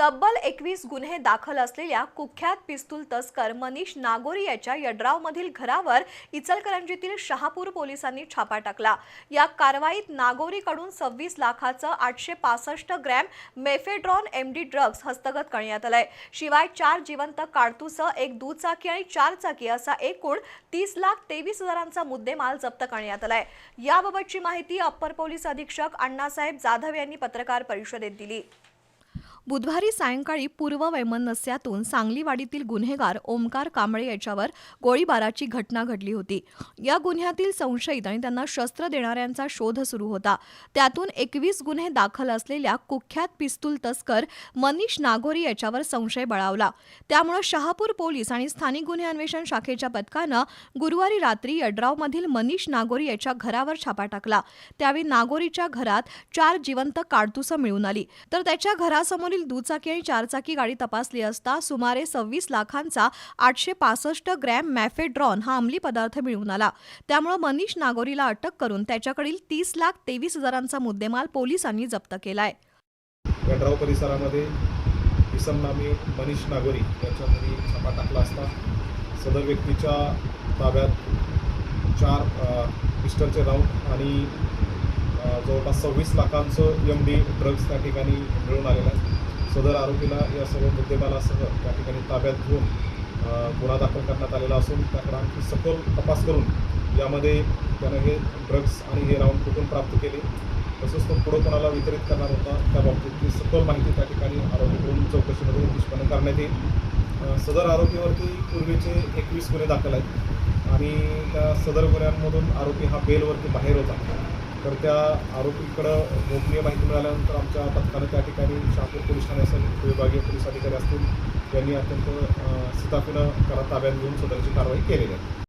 तब्बल 21 गुन्हे दाखल असलेल्या कुख्यात पिस्तूल तस्कर मनीष नागोरी याच्या यड्रावमधील घरावर इचलकरंजीतील शहापूर पोलिसांनी छापा टाकला। या कारवाईत नागोरीकडून 26 लाखाचं 865 ग्रॅम मेफेड्रॉन एमडी ड्रग्ज हस्तगत करण्यात आलंय। शिवाय 4 जिवंत काडतुसं, एक दुचाकी आणि 4 चाकी असा एकूण 30,23,000चा मुद्देमाल जप्त करण्यात आलाय। याबाबतची माहिती अप्पर पोलीस अधीक्षक अण्णासाहेब जाधव यांनी पत्रकार परिषदेत दिली। बुधवारी सायंकाळी पूर्व वैमनस्यातून सांगलीवाडीतील गुन्हेगार ओमकार कांबळे याच्यावर गोळीबाराची घटना घडली होती। या गुन्ह्यातील संशयित आणि त्यांना शस्त्र देणाऱ्यांचा शोध सुरू होता। त्यातून 21 गुन्हे दाखल असलेल्या कुख्यात पिस्तूल तस्कर मनीष नागोरी याच्यावर संशय बळावला। त्यामुळे शहापूर पोलीस आणि स्थानिक गुन्हे अन्वेषण शाखेच्या पथकानं गुरुवारी रात्री यड्रावमधील मनीष नागोरी याच्या घरावर छापा टाकला। त्यावेळी नागोरीच्या घरात 4 जिवंत काडतुसं मिळून आली, तर त्याच्या घरासमोर दुचाकी आणि 4 चाकी गाडी तपासली असता सुमारे 26 लाखांचा 865 ग्रॅम मॅफेड्रॉन हा अंमली पदार्थ मिळून आला। त्यामुळे मनीष नागोरीला अटक करून त्याच्याकडील 30,23,000चा मुद्देमाल पोलिसांनी जप्त केलाय। यड्राव परिसरामध्ये इसम नामी मनीष नागोरी याच्या घरी छापा टाकला असता सदर व्यक्तीच्या ताब्यात 4 पिस्टलचे राऊंड आणि जवळपास 26 लाखांचं एमडी ड्रग्ज त्या ठिकाणी मिळून आलेलं आहे। सदर आरोपीला या सर्व मुद्देमालासह त्या ठिकाणी ताब्यात घेऊन गुन्हा दाखल करण्यात आलेला असून त्याकडे आणखी सखोल तपास करून यामध्ये त्यानं हे ड्रग्ज आणि हे राऊंड कुठून प्राप्त केले, तसंच तो पुढे कोणाला वितरित करणार होता त्या बाबतीतली सखोल माहिती त्या ठिकाणी आरोपीकडून चौकशीमध्ये निष्पन्न करण्यात येईल। सदर आरोपीवरती पूर्वीचे 21 गुन्हे दाखल आहेत आणि त्या सदर गुन्ह्यांमधून आरोपी हा बेलवरती बाहेर होता। तर त्या आरोपीकडं गोपनीय माहिती मिळाल्यानंतर आमच्या पथकानं त्या ठिकाणी शहापूर पोलीस ठाणे असेल, विभागीय पोलीस अधिकारी असतील यांनी अत्यंत शिताफीनं त्याला ताब्यात घेऊन सदरची कारवाई केलेली आहे।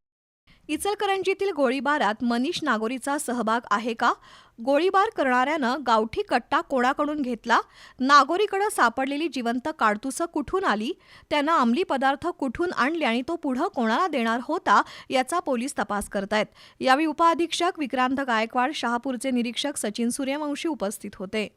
इचलकरंजीतील गोळीबारात मनीष नागोरीचा सहभाग आहे का? गोळीबार करणाऱ्यानं गावठी कट्टा कोणाकडून घेतला? नागोरीकडे सापडलेली जिवंत काडतुसं कुठून आली? त्यानं अंमली पदार्थ कुठून आणले आणि तो पुढं कोणाला देणार होता याचा पोलीस तपास करतायत। यावेळी उपअधीक्षक विक्रांत गायकवाड, शहापूरचे निरीक्षक सचिन सूर्यवंशी उपस्थित होते।